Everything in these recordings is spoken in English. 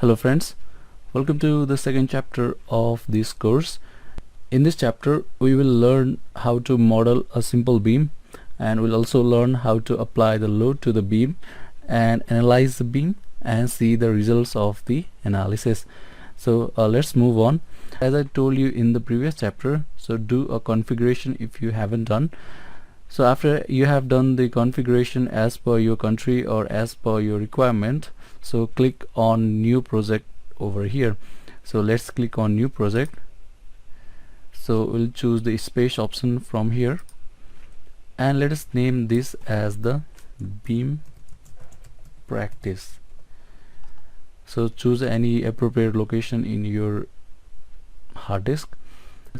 Hello friends, welcome to the second chapter of this course. In this chapter we will learn how to model a simple beam, and we'll also learn how to apply the load to the beam and analyze the beam and see the results of the analysis. So let's move on. As I told you in the previous chapter, so do a configuration if you haven't done. So after you have done the configuration as per your country or as per your requirement, so click on new project over here. So let's click on new project. So we'll choose the space option from here, and let us name this as the beam practice. So choose any appropriate location in your hard disk.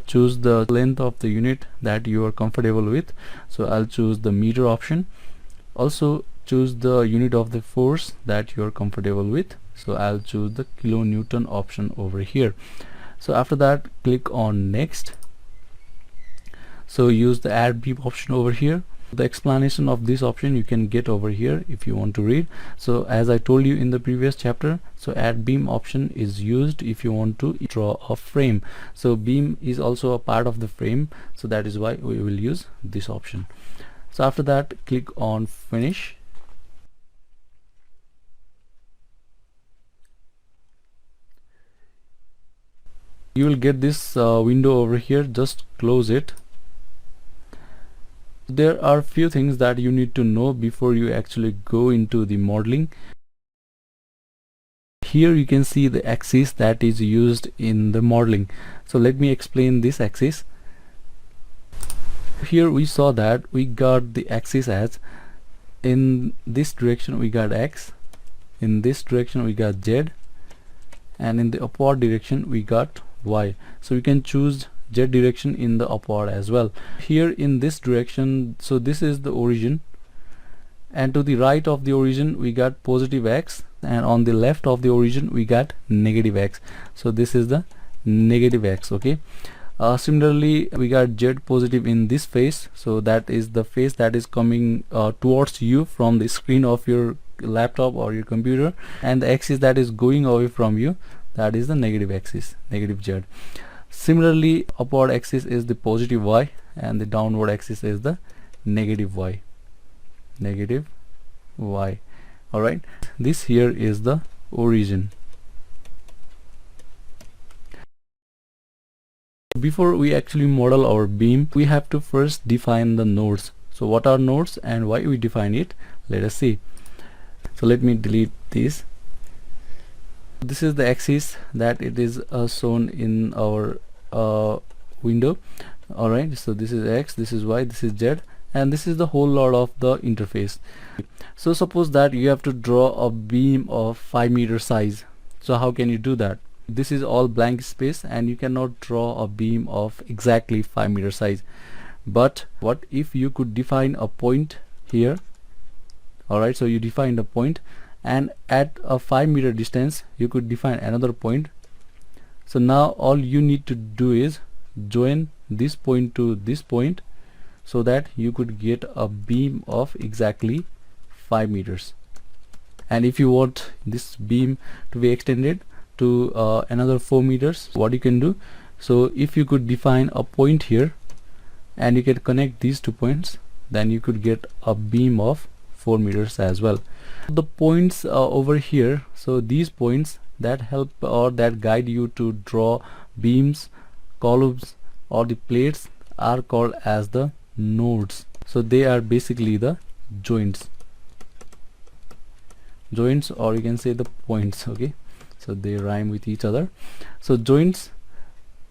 Choose the length of the unit that you are comfortable with. So I'll choose the meter option. Also choose the unit of the force that you are comfortable with. So I'll choose the kilonewton option over here. So after that, click on next. So use the add beam option over here. The explanation of this option you can get over here if you want to read. So as I told you in the previous chapter, so add beam option is used if you want to draw a frame. So beam is also a part of the frame, so that is why we will use this option. So after that, click on finish. You will get this window over here. Just close it. There are few things that you need to know before you actually go into the modeling. Here you can see the axis that is used in the modeling. So let me explain this axis. Here we saw that we got the axis as, in this direction we got X, in this direction we got Z, and in the upward direction we got Y. So you can choose Z direction in the upward as well. Here in this direction, so this is the origin, and to the right of the origin we got positive X, and on the left of the origin we got negative X. So this is the negative X. Okay. Similarly, we got Z positive in this face, so that is the face that is coming towards you from the screen of your laptop or your computer, and the axis that is going away from you, that is the negative axis, negative Z. Similarly, upward axis is the positive Y, and the downward axis is the negative Y, negative Y. Alright, this here is the origin. Before we actually model our beam, we have to first define the nodes. So what are nodes and why we define it? Let us see. So let me delete this. This is the axis that it is shown in our window. Alright, so this is X, this is Y, this is Z, and this is the whole lot of the interface. So suppose that you have to draw a beam of 5 meter size. So how can you do that? This is all blank space and you cannot draw a beam of exactly 5 meter size. But what if you could define a point here? Alright, so you defined a point, and at a 5 meter distance you could define another point. So now all you need to do is join this point to this point, so that you could get a beam of exactly 5 meters. And if you want this beam to be extended to another 4 meters, what you can do, so if you could define a point here and you can connect these 2 points, then you could get a beam of 4 meters as well. The points over here, so these points that help or that guide you to draw beams, columns or the plates are called as the nodes. So they are basically the joints, or you can say the points. Okay, so they rhyme with each other. So joints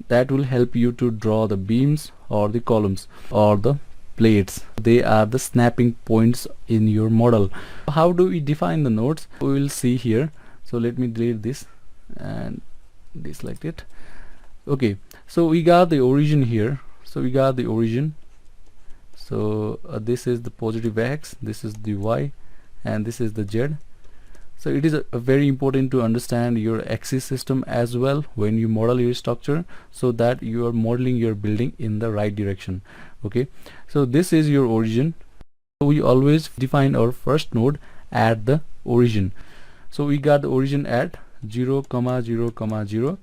that will help you to draw the beams or the columns or the plates. They are the snapping points in your model. How do we define the nodes? We will see here. So let me delete this and deselect it. Okay, so we got the origin here. So we got the origin. So this is the positive X, this is the Y, and this is the Z. So it is very important to understand your axis system as well when you model your structure, so that you are modeling your building in the right direction. Okay, so this is your origin. We always define our first node at the origin. So we got the origin at 0 comma 0 comma 0.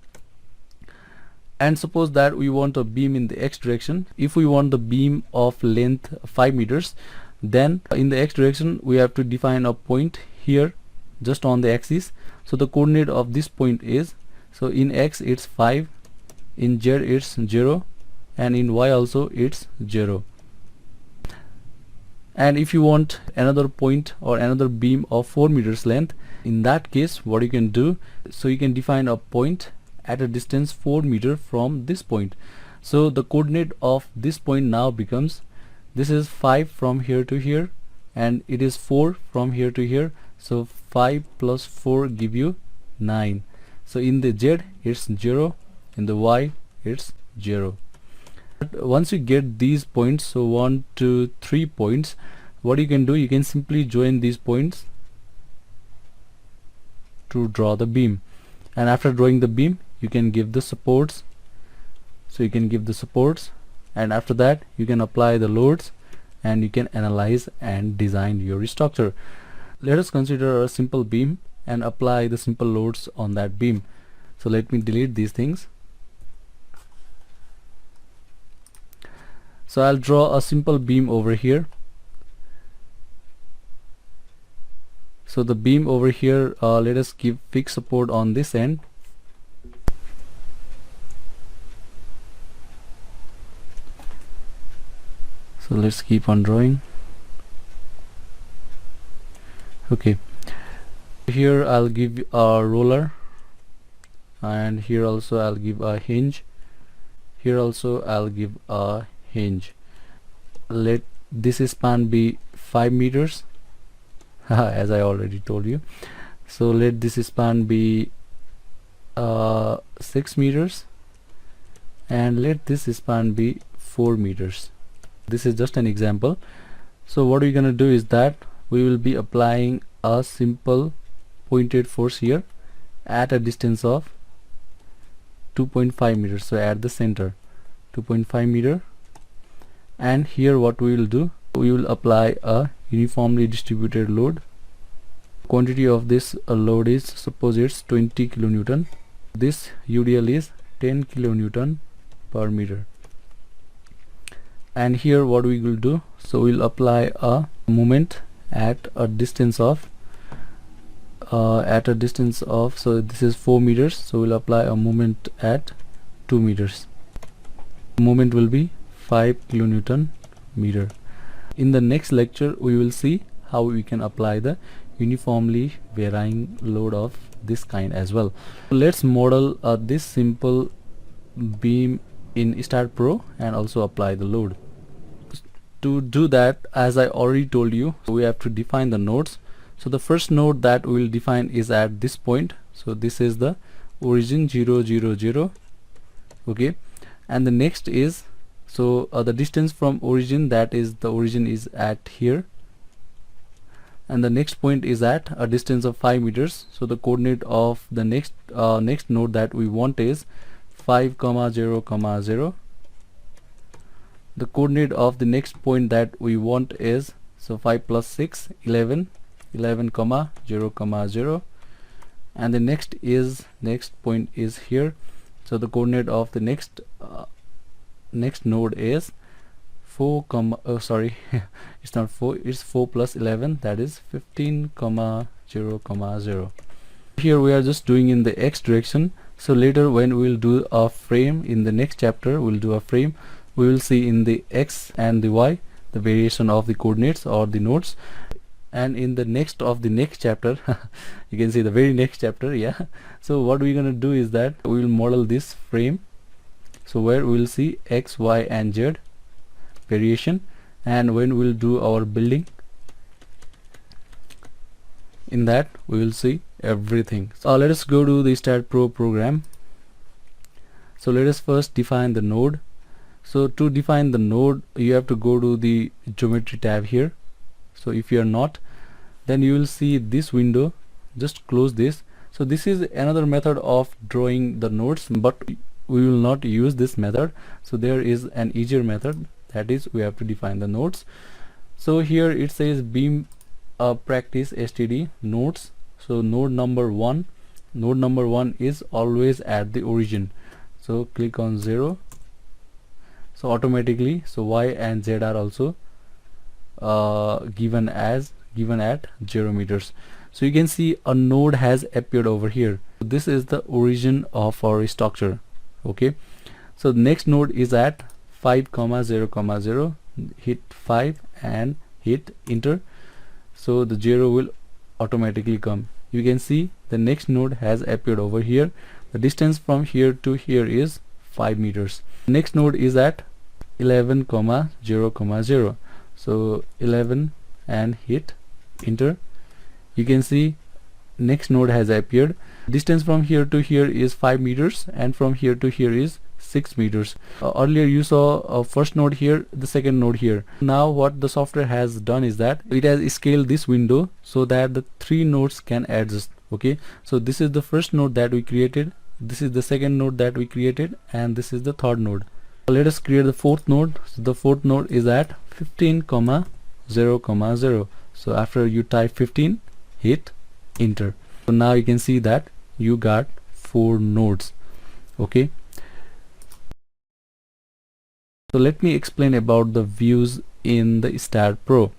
And suppose that we want a beam in the x direction. If we want the beam of length 5 meters, then in the x direction we have to define a point here just on the axis. So the coordinate of this point is, so in x it's 5, in z it's 0, and in y also it's 0. And if you want another point or another beam of 4 meters length, in that case what you can do, so you can define a point at a distance 4 meter from this point. So the coordinate of this point now becomes, this is 5 from here to here, and it is 4 from here to here. So 5 plus 4 give you 9. So in the z it's 0, in the y it's 0. But once you get these points, so 1 2 3 points, what you can do, you can simply join these points to draw the beam. And after drawing the beam, you can give the supports. So you can give the supports, and after that you can apply the loads, and you can analyze and design your structure. Let us consider a simple beam and apply the simple loads on that beam. So let me delete these things. So I'll draw a simple beam over here. So the beam over here, let us give fixed support on this end. So let's keep on drawing. Okay, here I'll give a roller, and here also I'll give a hinge. Here also I'll give a hinge. Let this span be 5 meters as I already told you. So let this span be 6 meters, and let this span be 4 meters. This is just an example. So what we're gonna do is that we will be applying a simple pointed force here at a distance of 2.5 meters. So at the center 2.5 meter, and here what we will do, we will apply a uniformly distributed load. Quantity of this load is, suppose it's 20 kilonewton. This UDL is 10 kilonewton per meter. And here what we will do, so we'll apply a moment at a distance of so this is 4 meters, so we'll apply a moment at 2 meters. Moment will be 5 kilonewton meter. In the next lecture we will see how we can apply the uniformly varying load of this kind as well. Let's model this simple beam in Start Pro and also apply the load. To do that, as I already told you, we have to define the nodes. So the first node that we will define is at this point. So this is the origin 0 0 0. Okay, and the next is, so the distance from origin, that is the origin is at here, and the next point is at a distance of 5 meters. So the coordinate of the next node that we want is 5 comma 0 comma 0. The coordinate of the next point that we want is, so 5 plus 6 11 comma 0 comma 0, and the next point is here. So the coordinate of the next node is 4 comma it's not 4, it's 4 plus 11, that is 15 comma 0 comma 0. Here we are just doing in the x direction. So later when we will do a frame, in the next chapter we'll do a frame, we will see in the x and the y the variation of the coordinates or the nodes. And in the next chapter you can see the very next chapter, yeah. So what we're gonna do is that we will model this frame, so where we will see x, y and z variation, and when we'll do our building, in that we will see everything. So let us go to the Start Pro program. So let us first define the node. So to define the node, you have to go to the geometry tab here. So if you are not, then you will see this window, just close this. So this is another method of drawing the nodes, but we will not use this method. So there is an easier method, that is we have to define the nodes. So here it says beam practice std nodes. So node number 1 node number 1 is always at the origin. So click on 0. So automatically, so y and z are also given at 0 meters. So you can see a node has appeared over here. This is the origin of our structure. Okay, so the next node is at 5 comma 0 comma 0. Hit 5 and hit enter. So the 0 will automatically come. You can see the next node has appeared over here. The distance from here to here is 5 meters. Next node is at 11 comma 0 comma 0. So 11 and hit enter. You can see next node has appeared. Distance from here to here is 5 meters and from here to here is 6 meters. Earlier you saw first node here, the second node here. Now what the software has done is that it has scaled this window so that the 3 nodes can adjust. Okay, so this is the first node that we created, this is the second node that we created, and this is the third node. Let us create the fourth node. So the fourth node is at 15 comma 0 comma 0. So after you type 15, hit enter. So now you can see that you got 4 nodes. Okay, so let me explain about the views in the Stat Pro.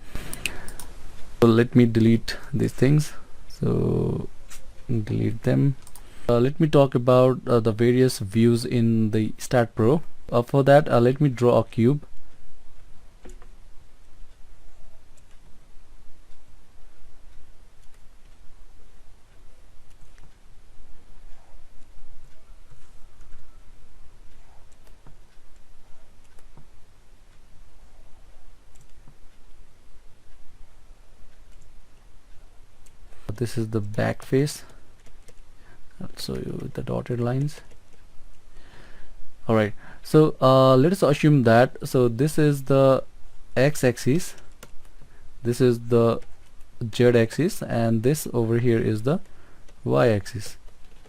So let me delete these things. So delete them. Let me talk about the various views in the Stat Pro. For that, let me draw a cube. This is the back face. I'll show you with the dotted lines. Alright, so let us assume that, so this is the x-axis, this is the z-axis, and this over here is the y-axis.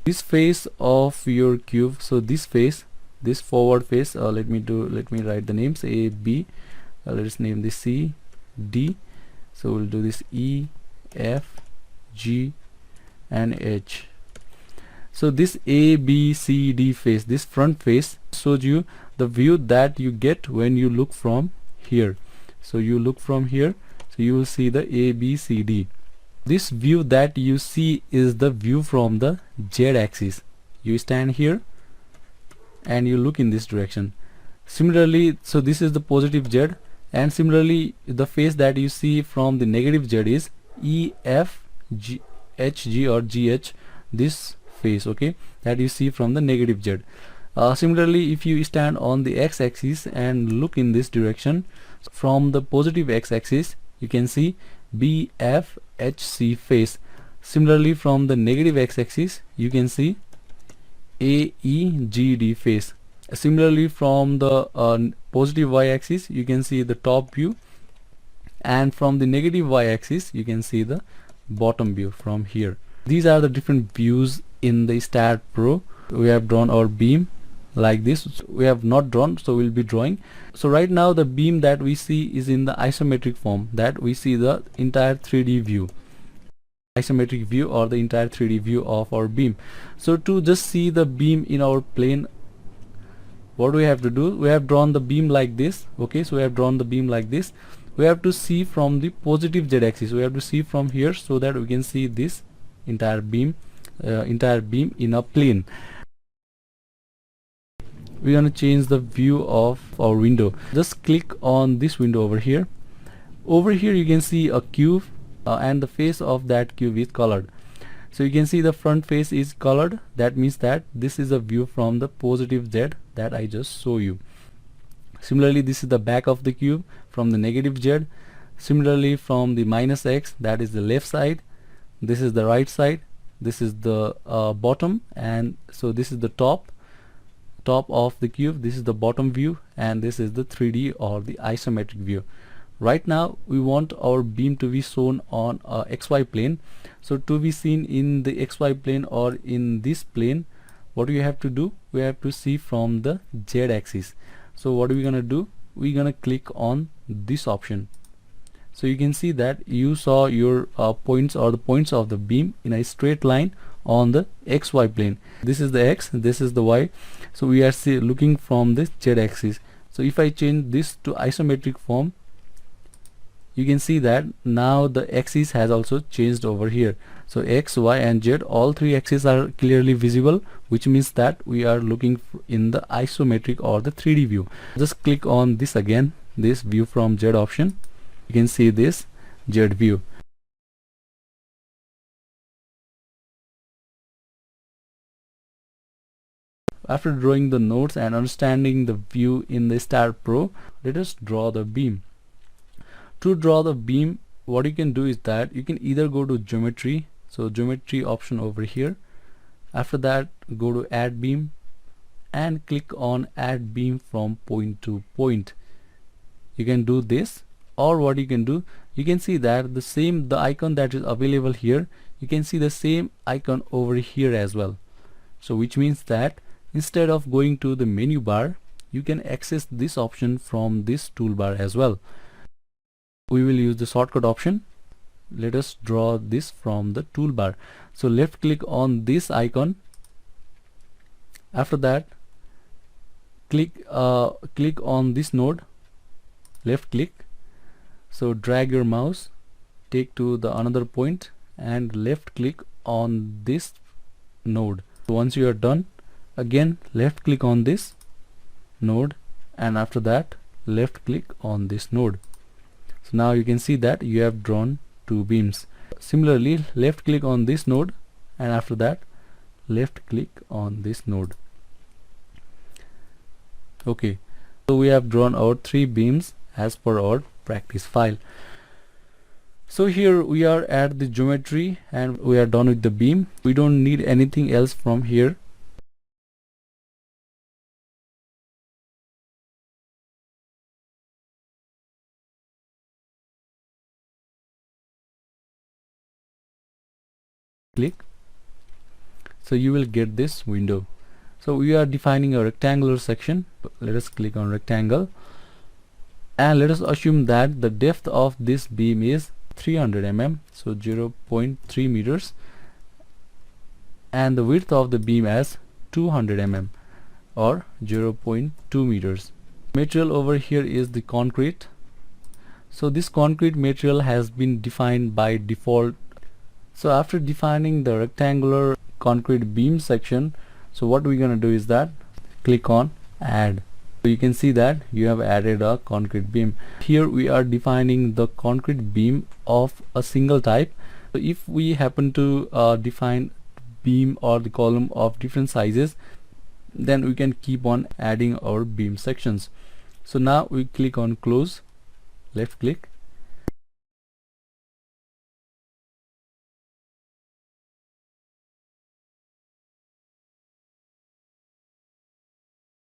This face of your cube, so this face, this forward face, let me write the names A, B, let us name this C, D. So we'll do this E, F, G and H. So this A, B, C, D face, this front face shows you the view that you get when you look from here. So you look from here, so you will see the A, B, C, D. This view that you see is the view from the Z axis. You stand here and you look in this direction. Similarly, so this is the positive Z, and similarly the face that you see from the negative Z is E, F, G, H, G or GH, this face, okay, that you see from the negative Z. Similarly, if you stand on the x-axis and look in this direction, from the positive x-axis you can see B, F, H, C face. Similarly, from the negative x-axis you can see A, E, G, D face. Similarly, from the positive y-axis you can see the top view, and from the negative y-axis you can see the bottom view from here. These are the different views in the Stat Pro. We have drawn our beam like this. We have not drawn, so we'll be drawing. So right now the beam that we see is in the isometric form, that we see the entire 3D view, isometric view, or the entire 3D view of our beam. So to just see the beam in our plane, what we have to do, we have drawn the beam like this. Okay, so we have drawn the beam like this. We have to see from the positive Z axis, we have to see from here so that we can see this entire beam in a plane. We're going to change the view of our window. Just click on this window over here. Over here you can see a cube, and the face of that cube is colored. So you can see the front face is colored. That means that this is a view from the positive Z that I just show you. Similarly, this is the back of the cube from the negative Z. Similarly, from the minus X, that is the left side, this is the right side, this is the bottom, and so this is the top of the cube, this is the bottom view, and this is the 3D or the isometric view. Right now we want our beam to be shown on XY plane. So to be seen in the XY plane or in this plane, what we have to do, we have to see from the Z axis. So what are we gonna do, we're gonna click on this option. So you can see that you saw your points or the points of the beam in a straight line on the XY plane. This is the X, this is the Y, so we are looking from the Z axis. So if I change this to isometric form, you can see that now the axis has also changed over here. So X, Y and Z, all three axes are clearly visible, which means that we are looking in the isometric or the 3D view. Just click on this again, this view from Z option. You can see this Z view. After drawing the nodes and understanding the view in the Start Pro, let us draw the beam. To draw the beam, what you can do is that you can either go to geometry, so geometry option over here. After that, go to add beam and click on add beam from point to point. You can do this, or what you can do, you can see that the icon that is available here, you can see the same icon over here as well. So which means that instead of going to the menu bar, you can access this option from this toolbar as well. We will use the shortcut option. Let us draw this from the toolbar. So left click on this icon. After that, click on this node, left click. So drag your mouse, take to the another point and left click on this node. So once you are done, again left click on this node, and after that left click on this node. So now you can see that you have drawn two beams. Similarly, left click on this node and after that left click on this node. Okay, so we have drawn our three beams as per our practice file. So here we are at the geometry and we are done with the beam. We don't need anything else from here. Click, so you will get this window. So we are defining a rectangular section. Let us click on rectangle and let us assume that the depth of this beam is 300 mm, so 0.3 meters, and the width of the beam as 200 mm or 0.2 meters. Material over here is the concrete. So this concrete material has been defined by default. So after defining the rectangular concrete beam section, so what we're gonna do is that click on add. So you can see that you have added a concrete beam. Here we are defining the concrete beam of a single type. So if we happen to define beam or the column of different sizes, then we can keep on adding our beam sections. So now we click on close, left click.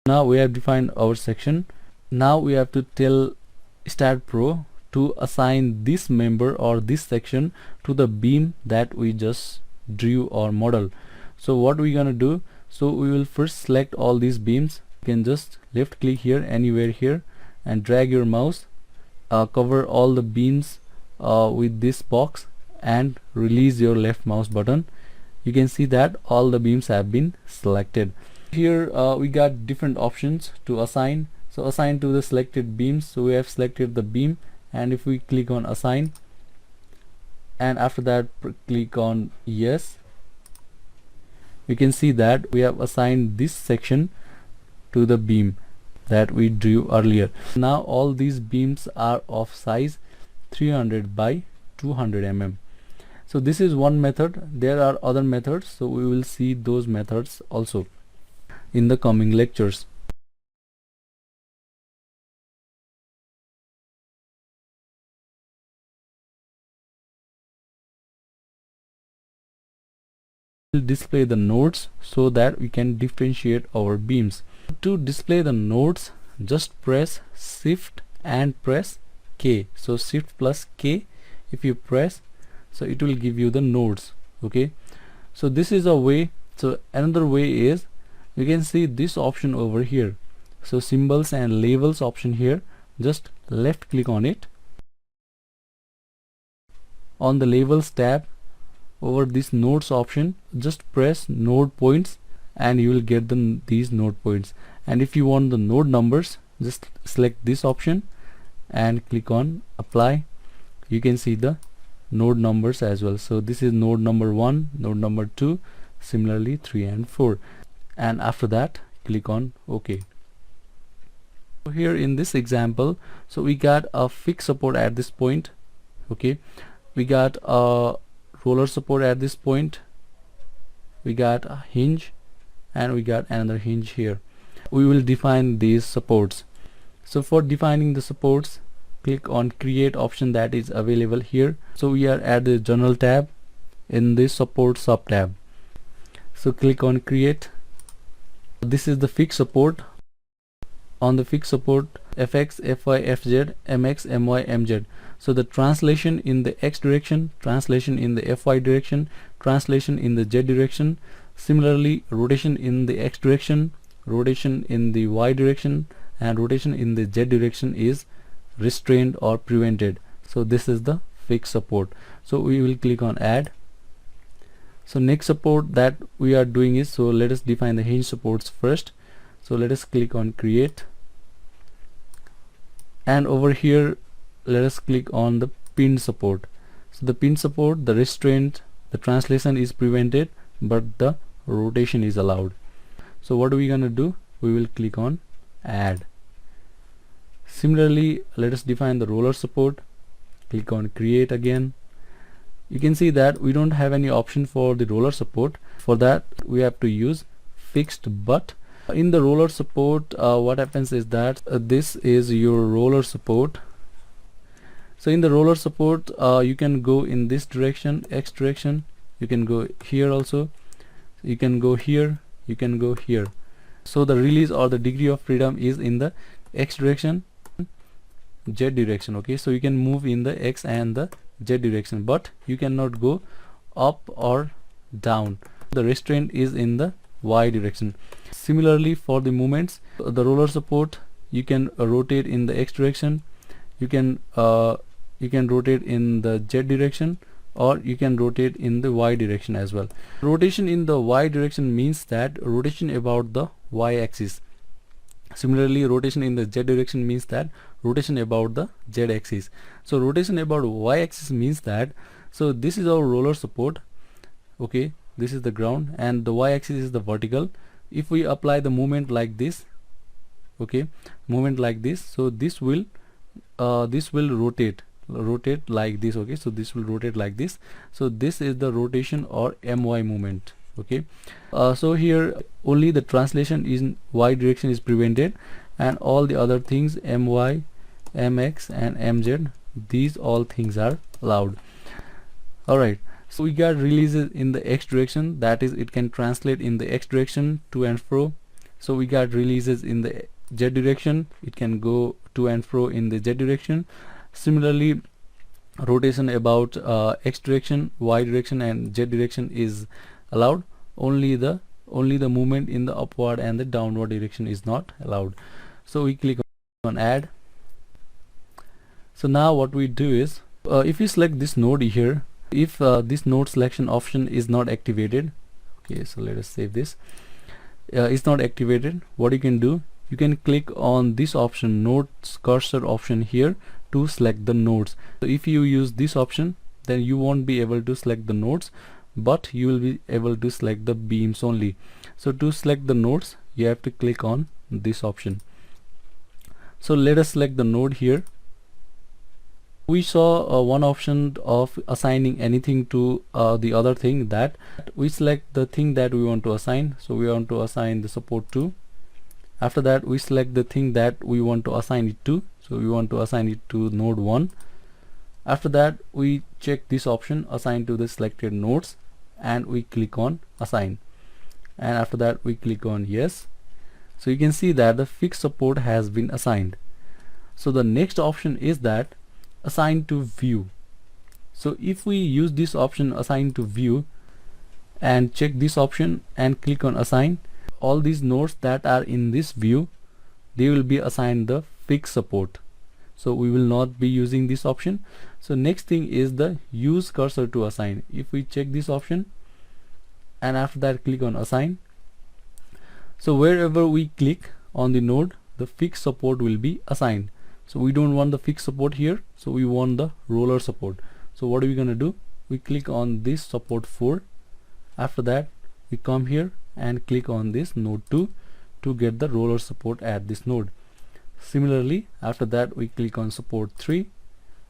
Now we have defined our section. Now we have to tell Start Pro to assign this member or this section to the beam that we just drew or model. So what we're gonna do, so we will first select all these beams. You can just left click here, anywhere here, and drag your mouse, cover all the beams with this box and release your left mouse button. You can see that all the beams have been selected. Here we got different options to assign. So assign to the selected beams. So we have selected the beam, and if we click on assign and after that click on yes, you can see that we have assigned this section to the beam that we drew earlier. Now all these beams are of size 300 by 200 mm. So this is one method. There are other methods, so we will see those methods also in the coming lectures. We'll display the nodes so that we can differentiate our beams. To display the nodes, just press Shift and press K. So Shift plus K, if you press, so it will give you the nodes. Okay, so this is a way. So another way is, you can see this option over here, so symbols and labels option here. Just left click on it. On the labels tab over this nodes option, just press node points and you will get these node points. And if you want the node numbers, just select this option and click on apply. You can see the node numbers as well. So this is node number 1, node number 2, similarly 3 and 4, and after that click on OK. So here in this example, so we got a fixed support at this point, okay, we got a roller support at this point, we got a hinge, and we got another hinge here. We will define these supports. So for defining the supports, click on create option that is available here. So we are at the general tab in this support sub tab. So click on create. This is the fixed support. On the fixed support, fx, fy, fz, mx, my, mz. So the translation in the x direction, translation in the fy direction, translation in the z direction, similarly rotation in the x direction, rotation in the y direction, and rotation in the z direction is restrained or prevented. So this is the fixed support. So we will click on add. So next support that we are doing is, so let us define the hinge supports first. So let us click on create, and over here let us click on the pin support. So the pin support, the restraint, the translation is prevented but the rotation is allowed. So what are we gonna do? We will click on add. Similarly, let us define the roller support. Click on create again. You can see that we don't have any option for the roller support. For that we have to use fixed, but in the roller support what happens is that this is your roller support. So in the roller support you can go in this direction, x direction, you can go here also, you can go here, you can go here. So the release or the degree of freedom is in the x direction, z direction, okay. So you can move in the x and the z direction, but you cannot go up or down. The restraint is in the y direction. Similarly for the movements, the roller support, you can rotate in the x direction, you can rotate in the z direction, or you can rotate in the y direction as well. Rotation in the y direction means that rotation about the y axis. Similarly, rotation in the z direction means that rotation about the z axis. So rotation about y axis means that, so this is our roller support, okay, this is the ground, and the y axis is the vertical. If we apply the movement like this, okay, movement like this, so this will rotate like this, okay. So this will rotate like this. So this is the rotation or my movement, okay. So here only the translation in y direction is prevented, and all the other things my, mx and mz, these all things are allowed. Alright, so we got releases in the x direction, that is it can translate in the x direction to and fro. So we got releases in the z direction, it can go to and fro in the z direction. Similarly, rotation about x direction, y direction and z direction is allowed. Only the movement in the upward and the downward direction is not allowed. So we click on add. So now what we do is, if you select this node here, if this node selection option is not activated, okay, so let us save this, it's not activated, what you can do, you can click on this option, nodes cursor option here, to select the nodes. So if you use this option, then you won't be able to select the nodes, but you will be able to select the beams only. So to select the nodes, you have to click on this option. So let us select the node here. We saw one option of assigning anything to the other thing, that we select the thing that we want to assign. So we want to assign the support to. After that we select the thing that we want to assign it to. So we want to assign it to node 1. After that we check this option, assign to the selected nodes, and we click on assign, and after that we click on yes. So you can see that the fixed support has been assigned. So the next option is that assign to view. So if we use this option, assign to view, and check this option and click on assign, all these nodes that are in this view, they will be assigned the fixed support. So we will not be using this option. So next thing is the use cursor to assign. If we check this option and after that click on assign, so wherever we click on the node, the fixed support will be assigned. So we don't want the fixed support here, so we want the roller support. So what are we gonna do? We click on this support 4. After that we come here and click on this node 2 to get the roller support at this node. Similarly, after that we click on support 3,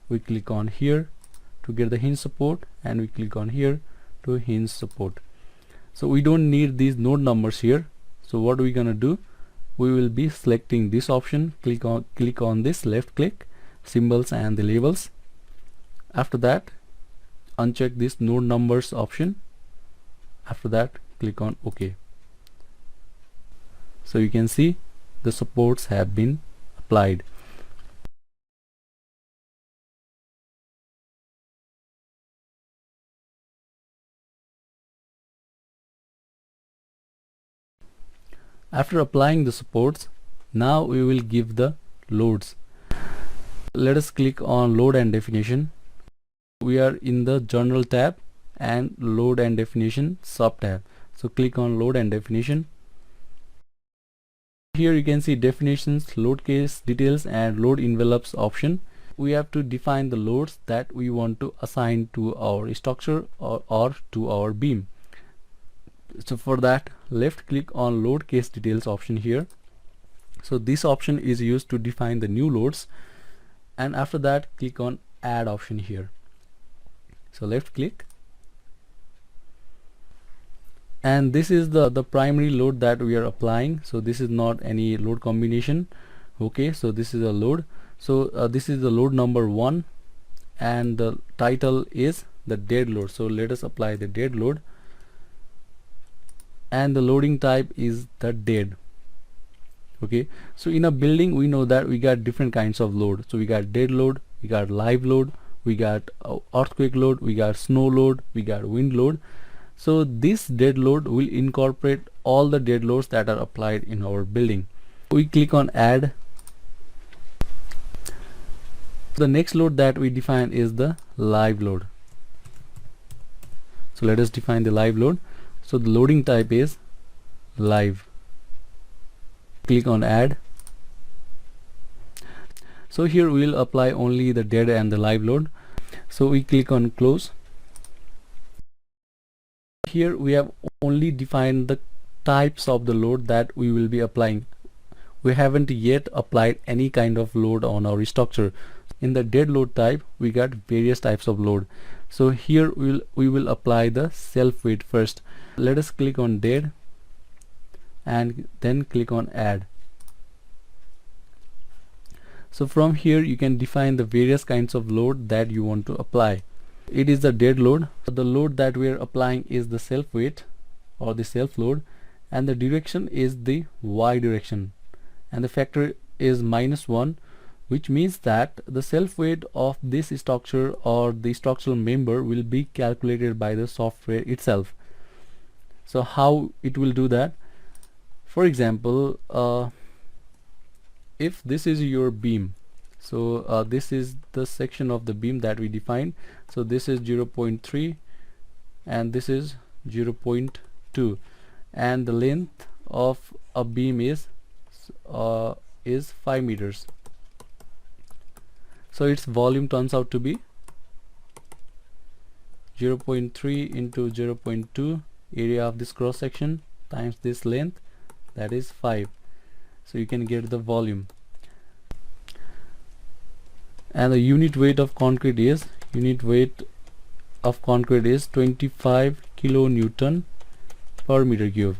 we click on here to get the hinge support, and we click on here to hinge support. So we don't need these node numbers here. So what we gonna do? We will be selecting this option, click on this left click, symbols and the labels. After that uncheck this node numbers option. After that click on OK. So you can see the supports have been applied. After applying the supports, now we will give the loads. Let us click on load and definition. We are in the general tab and load and definition sub tab. So click on load and definition. Here you can see definitions, load case details and load envelopes option. We have to define the loads that we want to assign to our structure or to our beam. So for that, left click on load case details option here. So this option is used to define the new loads, and after that click on add option here. So left click, and this is the primary load that we are applying. So this is not any load combination. Okay, so this is a load. So this is the load number 1 and the title is the dead load. So let us apply the dead load, and the loading type is the dead. Okay, so in a building we know that we got different kinds of load. So we got dead load, we got live load, we got earthquake load, we got snow load, we got wind load. So this dead load will incorporate all the dead loads that are applied in our building. We click on add. The next load that we define is the live load. So let us define the live load. So the loading type is live. Click on add. So here we will apply only the dead and the live load. So we click on close. Here we have only defined the types of the load that we will be applying. We haven't yet applied any kind of load on our structure. In the dead load type we got various types of load. So here we will apply the self weight first. Let us click on dead and then click on add. So from here you can define the various kinds of load that you want to apply. It is the dead load. The load that we are applying is the self weight or the self load, and the direction is the y direction, and the factor is -1, which means that the self weight of this structure or the structural member will be calculated by the software itself. So how it will do that? For example, if this is your beam, so this is the section of the beam that we defined. So this is 0.3 and this is 0.2, and the length of a beam is 5 meters. So its volume turns out to be 0.3 into 0.2 area of this cross section times this length, that is 5. So you can get the volume. And the unit weight of concrete is 25 kilonewton per meter cube.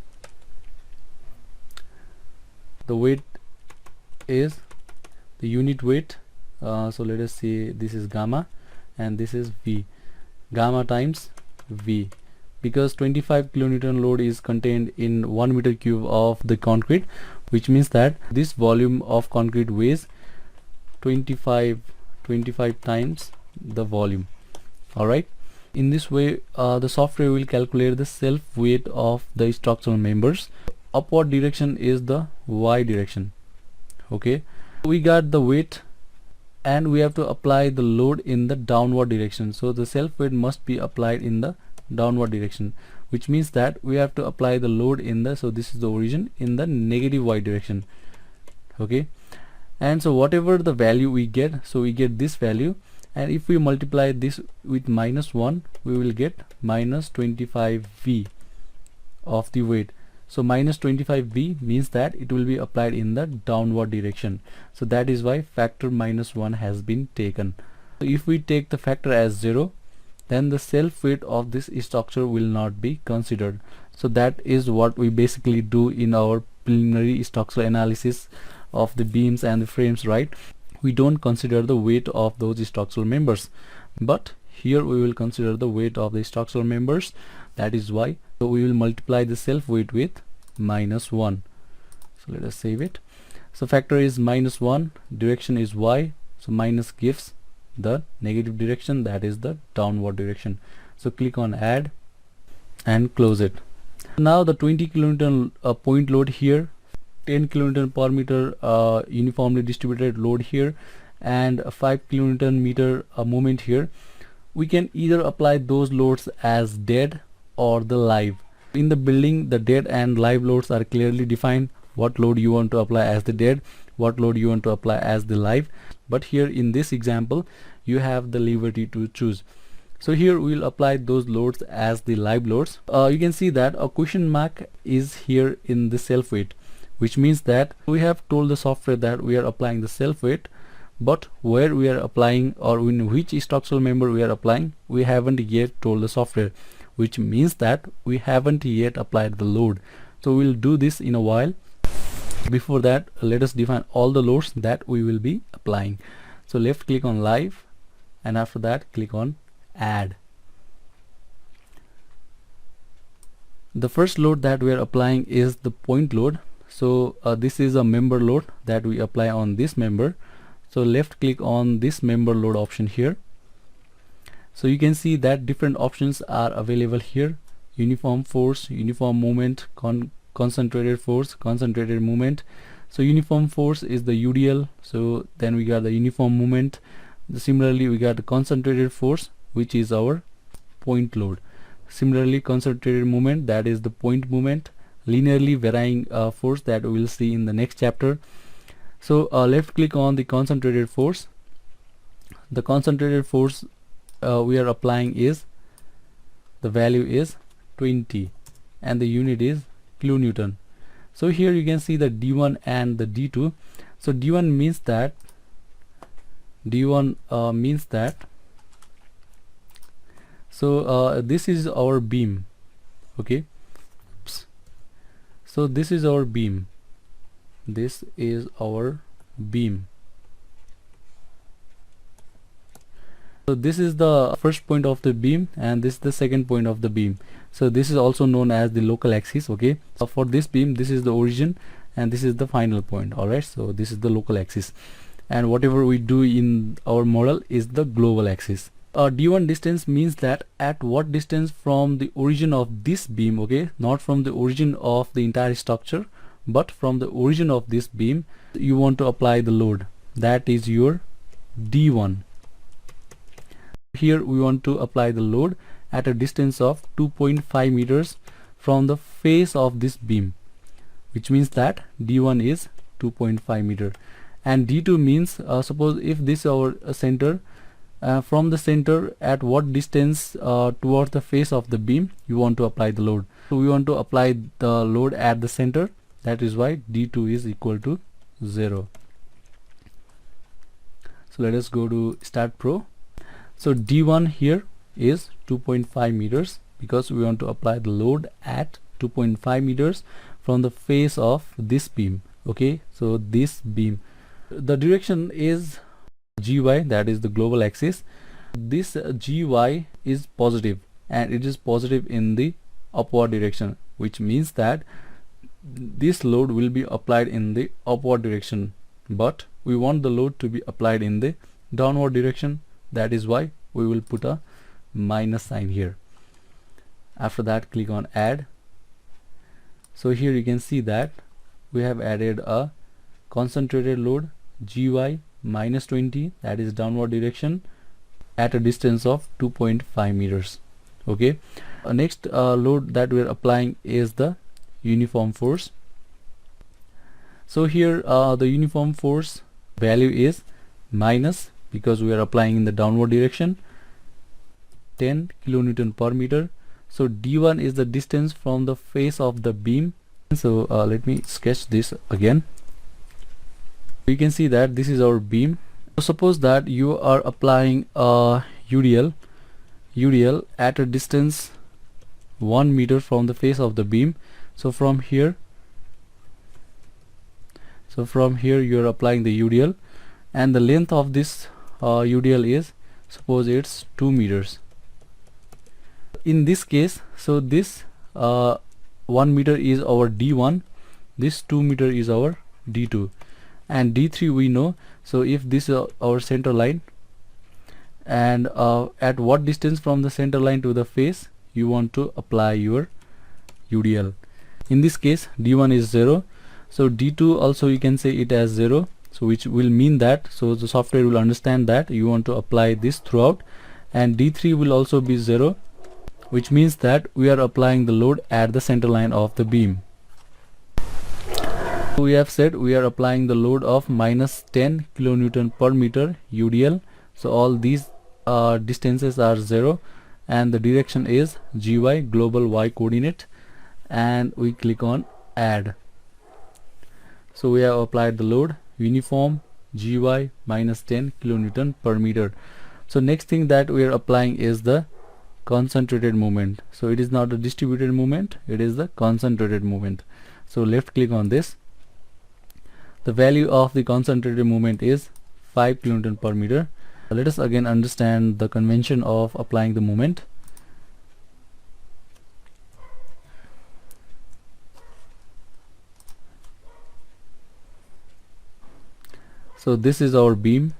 The weight is the unit weight. So let us see, this is gamma and this is V. Gamma times V, because 25 kilonewton load is contained in 1 meter cube of the concrete, which means that this volume of concrete weighs 25 times the volume. Alright, in this way the software will calculate the self weight of the structural members. Upward direction is the y direction. Okay, we got the weight and we have to apply the load in the downward direction. So the self weight must be applied in the downward direction, which means that we have to apply the load in the, so this is the origin, in the negative y direction. Okay, and so whatever the value we get, so we get this value, and if we multiply this with -1, we will get -25V of the weight. So -25V means that it will be applied in the downward direction. So that is why factor -1 has been taken. So if we take the factor as 0, then the self weight of this structure will not be considered. So that is what we basically do in our preliminary structural analysis of the beams and the frames, right? We don't consider the weight of those structural members, but here we will consider the weight of the structural members. That is why, so we will multiply the self weight with -1. So let us save it. So factor is -1, direction is y, so minus gives the negative direction, that is the downward direction. So click on add and close it. Now the 20 kilonewton point load here, 10 kilonewton per meter uniformly distributed load here, and 5 kilonewton meter moment here. We can either apply those loads as dead or the live. In the building, the dead and live loads are clearly defined. What load you want to apply as the dead, what load you want to apply as the live. But here in this example, you have the liberty to choose. So here we will apply those loads as the live loads. You can see that a question mark is here in the self weight, which means that we have told the software that we are applying the self weight, but where we are applying or in which structural member we are applying, we haven't yet told the software, which means that we haven't yet applied the load. So we'll do this in a while. Before that, let us define all the loads that we will be applying. So left click on live, and after that click on add. The first load that we are applying is the point load. So this is a member load that we apply on this member. So left click on this member load option here. So you can see that different options are available here: uniform force, uniform moment, concentrated force, concentrated moment. So uniform force is the UDL, so then we got the uniform moment. Similarly, we got the concentrated force, which is our point load. Similarly, concentrated moment, that is the point moment. Linearly varying force, that we will see in the next chapter. So left click on the concentrated force. The concentrated force we are applying is, the value is 20 and the unit is kilonewton. So here you can see the D1 and the D2. So D1 means that so this is our beam. Okay, so this is our beam, this is our beam. So this is the first point of the beam and this is the second point of the beam. So this is also known as the local axis. Okay, so for this beam, this is the origin and this is the final point. Alright, so this is the local axis, and whatever we do in our model is the global axis. D1 distance means that at what distance from the origin of this beam, okay, not from the origin of the entire structure, but from the origin of this beam, you want to apply the load. That is your D1. Here we want to apply the load at a distance of 2.5 meters from the face of this beam, which means that D1 is 2.5 meter, and D2 means suppose if this is our center, from the center at what distance towards the face of the beam you want to apply the load. So we want to apply the load at the center, that is why D2 is equal to 0. So let us go to Start Pro. So D1 here is 2.5 meters because we want to apply the load at 2.5 meters from the face of this beam. Okay, so this beam, the direction is GY, that is the global axis. This GY is positive and it is positive in the upward direction, which means that this load will be applied in the upward direction, but we want the load to be applied in the downward direction. That is why we will put a minus sign here. After that, click on add. So here you can see that we have added a concentrated load GY minus 20, that is downward direction, at a distance of 2.5 meters. Okay, next load that we are applying is the uniform force. So here the uniform force value is minus, because we are applying in the downward direction, 10 kilonewton per meter. So d1 is the distance from the face of the beam. So let me sketch this again. We can see that this is our beam. So suppose that you are applying a UDL at a distance 1 meter from the face of the beam. So from here you are applying the UDL, and the length of this UDL is, suppose it's 2 meters. In this case, so this 1 meter is our D1, this 2 meter is our D2, and D3 we know. So if this is our center line, and at what distance from the center line to the face you want to apply your UDL. In this case D1 is 0, so D2 also you can say it as 0, so which will mean that, so the software will understand that you want to apply this throughout, and D3 will also be 0, which means that we are applying the load at the center line of the beam. So we have said we are applying the load of minus 10 kilonewton per meter UDL. So all these distances are 0, and the direction is GY, global Y coordinate, and we click on add. So we have applied the load uniform GY minus 10 kilonewton per meter. So next thing that we are applying is the concentrated movement. So it is not a distributed movement, it is the concentrated movement. So left click on this. The value of the concentrated movement is 5 kilonewton per meter. Let us again understand the convention of applying the moment. So this is our beam.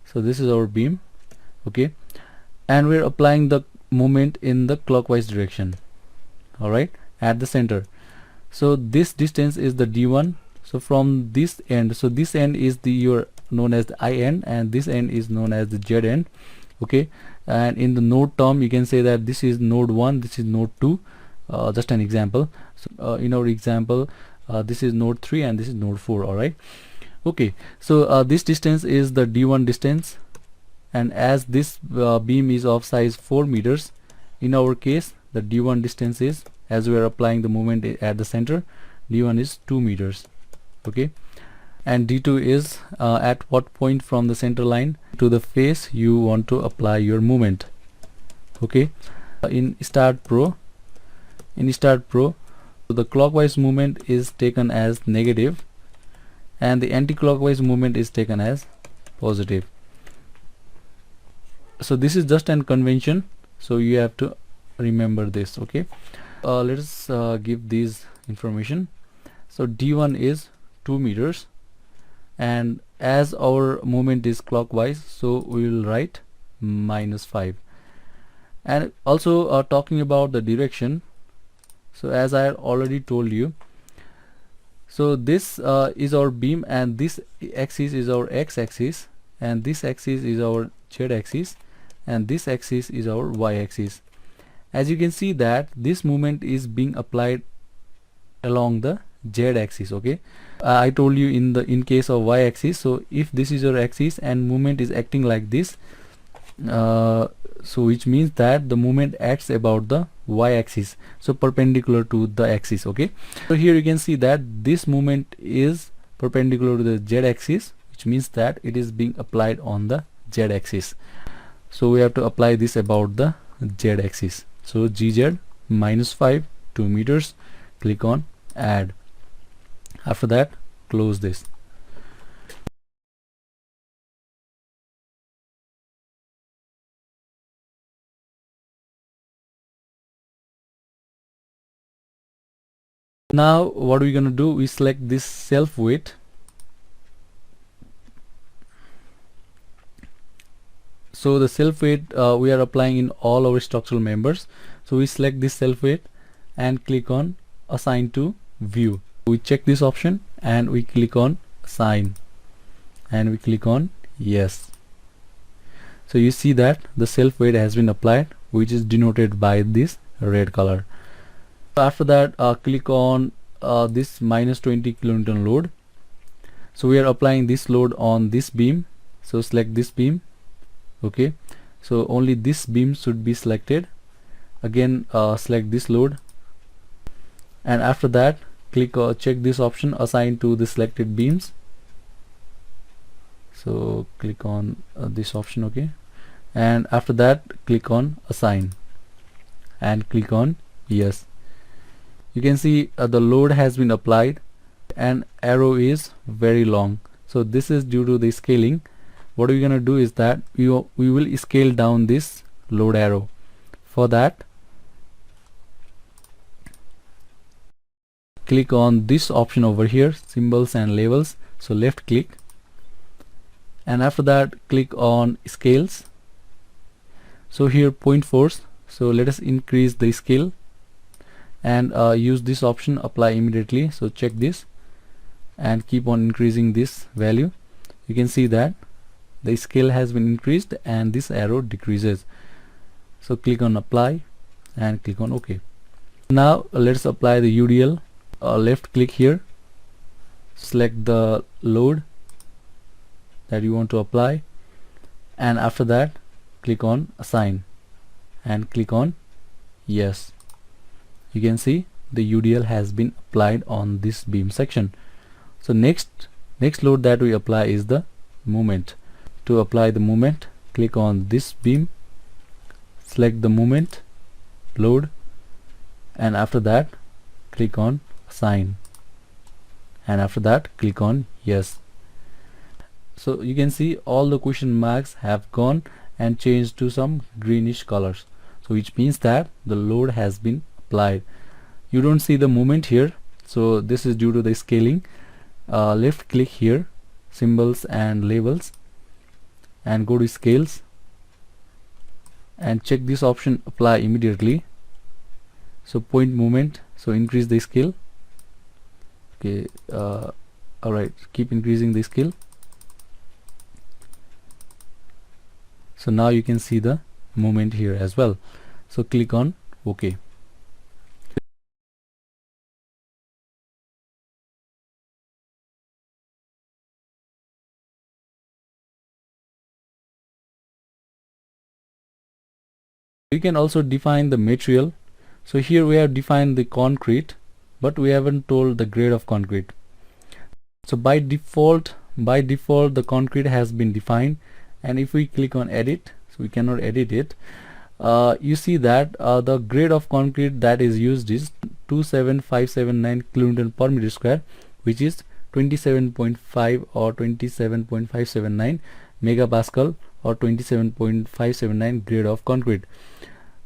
So this is our beam, okay, and we're applying the moment in the clockwise direction, alright, at the center. So this distance is the D1. So from this end, so this end is the known as the I end, and this end is known as the Z end, okay. And in the node term you can say that this is node 1, this is node 2, just an example. So in our example this is node 3 and this is node 4, alright. Okay, so this distance is the D1 distance, and as this beam is of size 4 meters, in our case the D1 distance is, as we are applying the moment at the center, D1 is 2 meters, okay, and D2 is at what point from the center line to the face you want to apply your moment, okay. In Start Pro, the clockwise movement is taken as negative, and the anti-clockwise movement is taken as positive. So this is just an convention, so you have to remember this, okay. Let us give these information. So D1 is 2 meters, and as our movement is clockwise, so we will write minus 5. And also talking about the direction, so as I already told you, so this is our beam, and this axis is our x-axis, and this axis is our z-axis, and this axis is our y-axis. As you can see that this movement is being applied along the z-axis, okay. I told you in case of y-axis, so if this is your axis and movement is acting like this, so which means that the movement acts about the y-axis, so perpendicular to the axis, okay. So here you can see that this movement is perpendicular to the z-axis, which means that it is being applied on the z-axis. So we have to apply this about the z-axis. So GZ minus 5, 2 meters, click on add. After that, close this. Now what are we going to do? We select this self weight. So the self weight we are applying in all our structural members. So we select this self weight and click on assign to view. We check this option and we click on assign and we click on yes. So you see that the self weight has been applied, which is denoted by this red color. After that, click on this minus 20 kilonewton load. So we are applying this load on this beam, so select this beam. Okay, so only this beam should be selected. Again, select this load, and after that click check this option, assign to the selected beams. So click on this option. Okay, and after that click on assign and click on yes. You can see the load has been applied and arrow is very long, so this is due to the scaling. What we're gonna do is that we will scale down this load arrow. For that, click on this option over here, symbols and labels. So left click, and after that click on scales. So here point force, so let us increase the scale and use this option, apply immediately. So check this and keep on increasing this value. You can see that the scale has been increased and this arrow decreases. So click on apply and click on OK. Now let's apply the UDL. Left click here, select the load that you want to apply, and after that click on assign and click on yes. You can see the UDL has been applied on this beam section. So next load that we apply is the moment. To apply the moment, click on this beam, select the moment load, and after that click on assign and after that click on yes. So you can see all the question marks have gone and changed to some greenish colors, so which means that the load has been applied. You don't see the movement here, so this is due to the scaling. Left click here, symbols and labels, and go to scales and check this option, apply immediately. So point movement, so increase the scale. Okay, alright, keep increasing the scale. So now you can see the movement here as well. So click on OK. You can also define the material. So here we have defined the concrete, but we haven't told the grade of concrete. So by default the concrete has been defined, and if we click on edit, so we cannot edit it. You see that the grade of concrete that is used is 27579 kilonewton per meter square, which is 27.5 or 27.579 megapascal or 27.579 grade of concrete.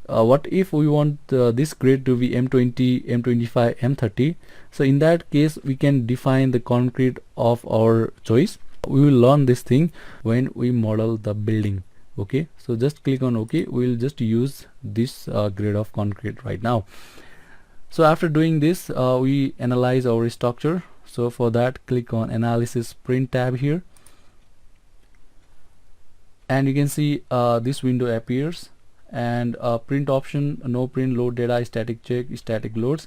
What if we want this grade to be M20, M25, M30? So in that case we can define the concrete of our choice. We will learn this thing when we model the building. Okay, so just click on OK. We will just use this grade of concrete right now. So after doing this, we analyze our structure. So for that, click on analysis print tab here, and you can see this window appears, and print option, no print, load data, static check, static loads.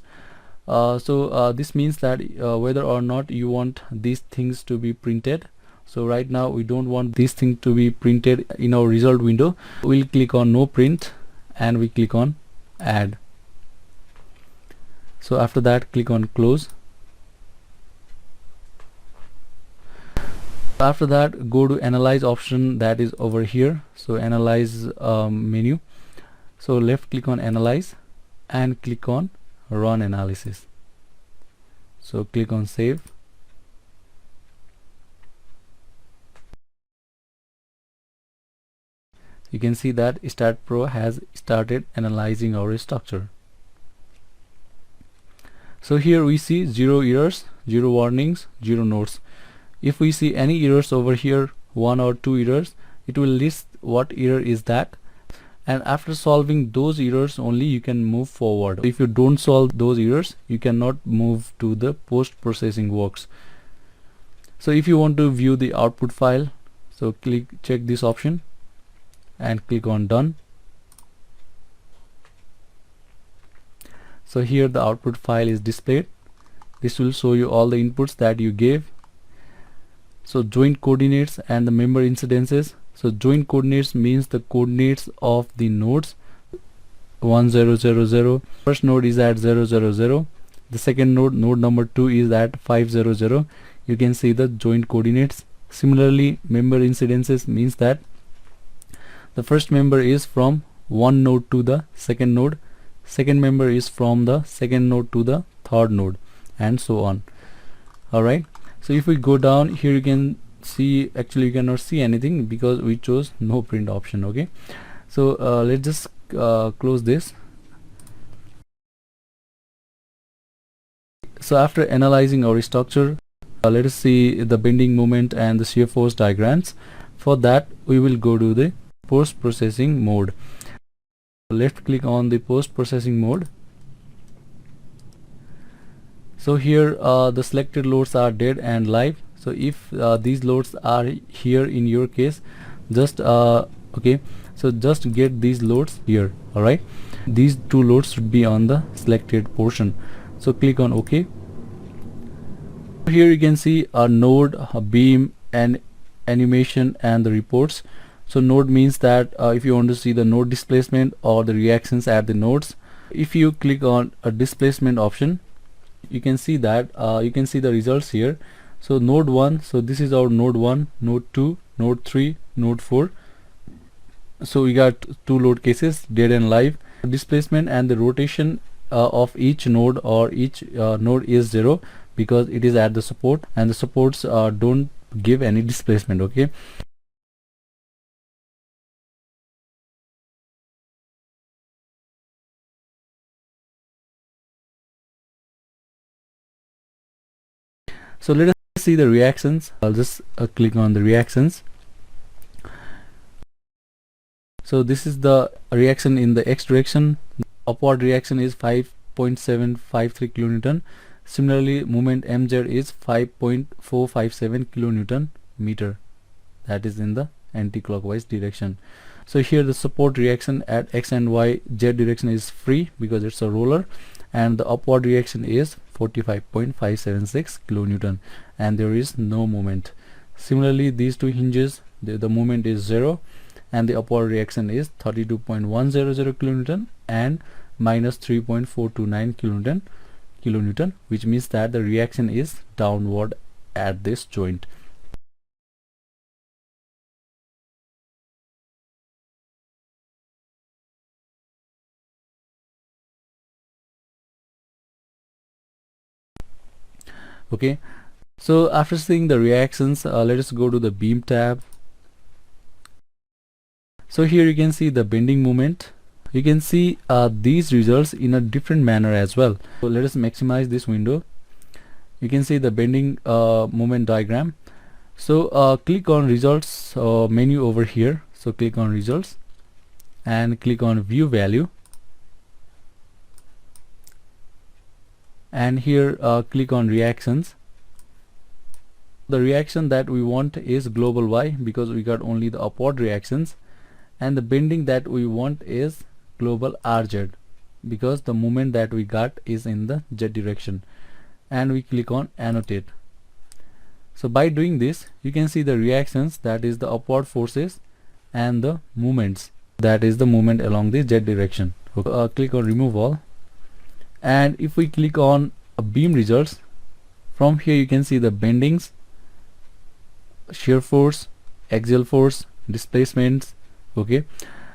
So this means that whether or not you want these things to be printed. So right now we don't want this thing to be printed in our result window. We'll click on no print and we click on add. So after that click on close. After that go to analyze option that is over here. So analyze menu. So left click on analyze and click on run analysis. So click on save. You can see that Start Pro has started analyzing our structure. So here we see 0 errors, 0 warnings, 0 notes. If we see any errors over here, 1 or 2 errors, it will list what error is that. and after solving those errors only you can move forward. If you don't solve those errors, you cannot move to the post-processing works. So if you want to view the output file, so check this option and click on done. So here the output file is displayed. This will show you all the inputs that you gave. So joint coordinates and the member incidences. So joint coordinates means the coordinates of the nodes 1 0 0 0. First node is at 0 0 0. The second node number 2 is at 5 0 0. You can see the joint coordinates. Similarly, member incidences means that the first member is from one node to the second node, second member is from the second node to the third node, and so on. Alright, so if we go down here, you can see, actually you cannot see anything because we chose no print option. Okay, so let's just close this. So after analyzing our structure, let us see the bending moment and the shear force diagrams. For that, we will go to the post-processing mode. Left click on the post-processing mode. So here the selected loads are dead and live. So if these loads are here in your case, just okay, so just get these loads here. Alright, these two loads should be on the selected portion. So click on OK. Here you can see a node, a beam, and animation and the reports. So node means that if you want to see the node displacement or the reactions at the nodes, if you click on a displacement option, you can see that you can see the results here. So node 1, so this is our node 1, node 2, node 3, node 4. So we got two load cases, dead and live. Displacement and the rotation of each node or each node is 0 because it is at the support, and the supports don't give any displacement. Okay, so let us see the reactions. I'll just click on the reactions. So this is the reaction in the x direction. Upward reaction is 5.753 kilonewton. Similarly, moment mz is 5.457 kilonewton meter. That is in the anti-clockwise direction. So here the support reaction at x and y z direction is free because it's a roller, and the upward reaction is 45.576 kilonewton, and there is no moment. Similarly, these two hinges, the moment is 0, and the upward reaction is 32.100 kilonewton and minus 3.429 kilonewton, which means that the reaction is downward at this joint. Okay, so after seeing the reactions, let us go to the beam tab. So here you can see the bending moment. You can see these results in a different manner as well. So let us maximize this window. You can see the bending moment diagram. So click on results menu over here. So click on results and click on view value, and here click on reactions. The reaction that we want is global Y because we got only the upward reactions, and the bending that we want is global RZ because the moment that we got is in the Z direction, and we click on annotate. So by doing this, you can see the reactions, that is the upward forces, and the movements, that is the movement along the Z direction. Click on remove all, and if we click on beam results, from here you can see the bendings, shear force, axial force, displacements. Okay,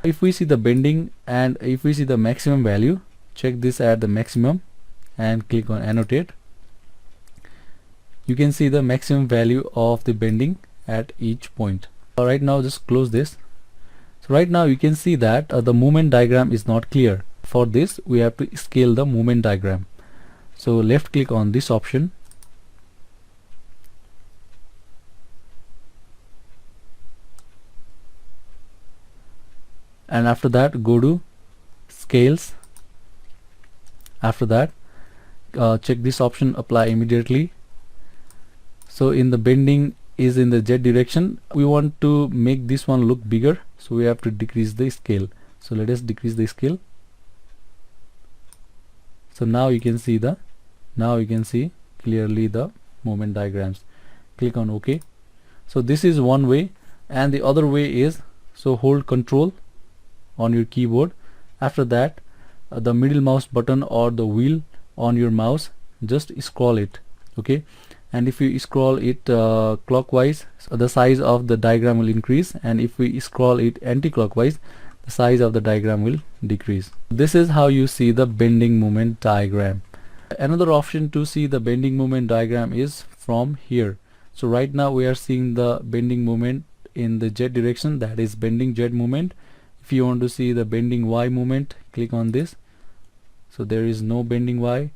if we see the bending and if we see the maximum value, check this at the maximum and click on annotate. You can see the maximum value of the bending at each point. Right now just close this. So right now you can see that the movement diagram is not clear. For this we have to scale the movement diagram. So left click on this option, and after that go to scales. After that check this option, apply immediately. So in the bending is in the Z direction, we want to make this one look bigger, so we have to decrease the scale. So let us decrease the scale. So now you can see clearly the movement diagrams. Click on OK. So this is one way, and the other way is, so hold Control on your keyboard. After that the middle mouse button or the wheel on your mouse, just scroll it, okay, and if you scroll it clockwise, so the size of the diagram will increase, and if we scroll it anti-clockwise, the size of the diagram will decrease. This is how you see the bending moment diagram. Another option to see the bending moment diagram is from here. So right now we are seeing the bending moment in the Z direction, that is bending Z moment. If you want to see the bending Y moment, click on this. So there is no bending Y,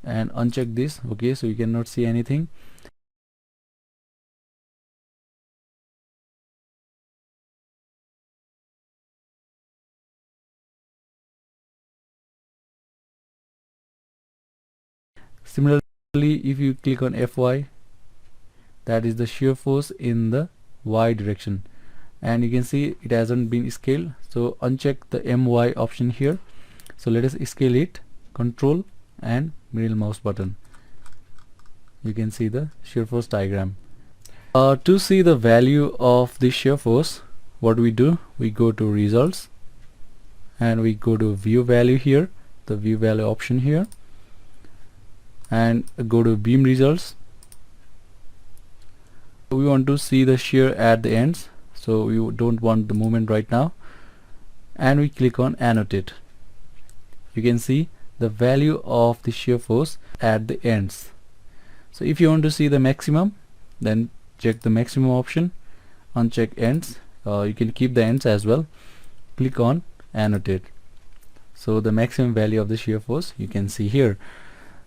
and uncheck this, okay, so you cannot see anything. Similarly, if you click on FY, that is the shear force in the Y direction, and you can see it hasn't been scaled, so uncheck the MY option here. So let us scale it, Control and middle mouse button. You can see the shear force diagram. To see the value of the shear force, what we do, we go to results and we go to view value here, the view value option here, and go to beam results. We want to see the shear at the ends, so we don't want the movement right now, and we click on annotate. You can see the value of the shear force at the ends. So if you want to see the maximum, then check the maximum option, uncheck ends. You can keep the ends as well, click on annotate. So the maximum value of the shear force you can see here.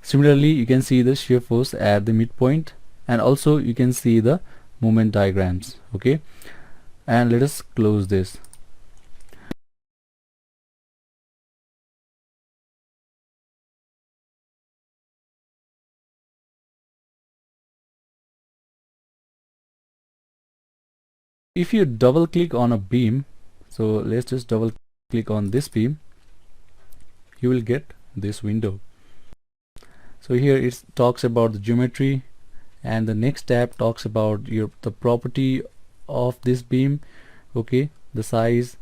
Similarly, you can see the shear force at the midpoint, and also you can see the movement diagrams, okay, and let us close this. If you double click on a beam, so let's just double click on this beam, you will get this window. So here it talks about the geometry, and the next tab talks about the property of this beam, okay, the size.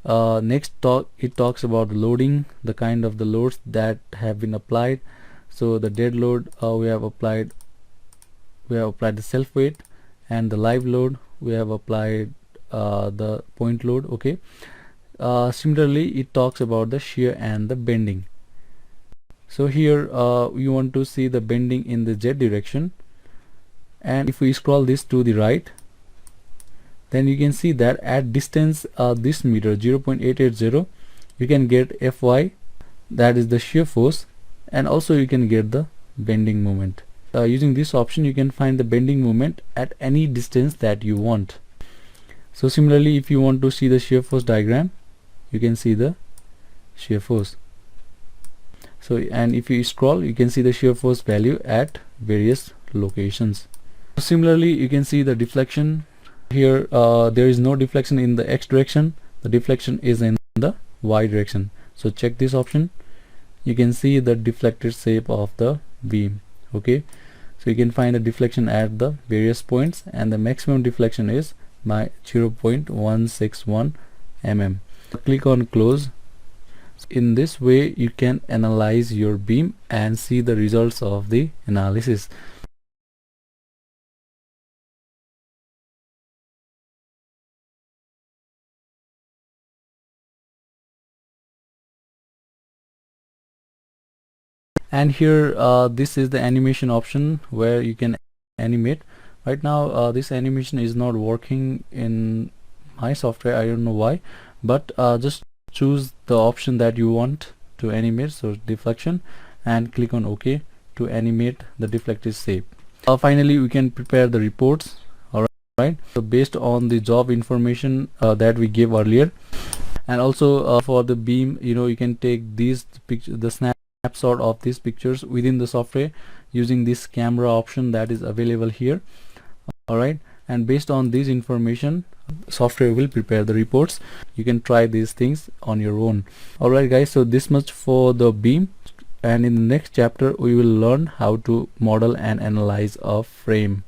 It talks about the loading, the kind of the loads that have been applied. So the dead load, we have applied the self weight, and the live load we have applied the point load, okay. Similarly, it talks about the shear and the bending. So here we want to see the bending in the Z direction, and if we scroll this to the right, then you can see that at distance this meter 0.880, you can get Fy, that is the shear force, and also you can get the bending moment. Using this option you can find the bending moment at any distance that you want. So similarly, if you want to see the shear force diagram, you can see the shear force. So, and if you scroll, you can see the shear force value at various locations. Similarly, you can see the deflection. Here there is no deflection in the X direction, the deflection is in the Y direction. So check this option, you can see the deflected shape of the beam, okay. So you can find the deflection at the various points, and the maximum deflection is by 0.161 mm. Click on close. In this way you can analyze your beam and see the results of the analysis. And here this is the animation option where you can animate. Right now this animation is not working in my software, I don't know why, but just choose the option that you want to animate, so deflection, and click on OK to animate the deflected shape. Finally, we can prepare the reports. Alright, so based on the job information that we gave earlier, And also for the beam, you can take these the snapshot of these pictures within the software using this camera option that is available here. Alright, and based on this information, software will prepare the reports. You can try these things on your own. Alright guys, so this much for the beam, and in the next chapter we will learn how to model and analyze a frame.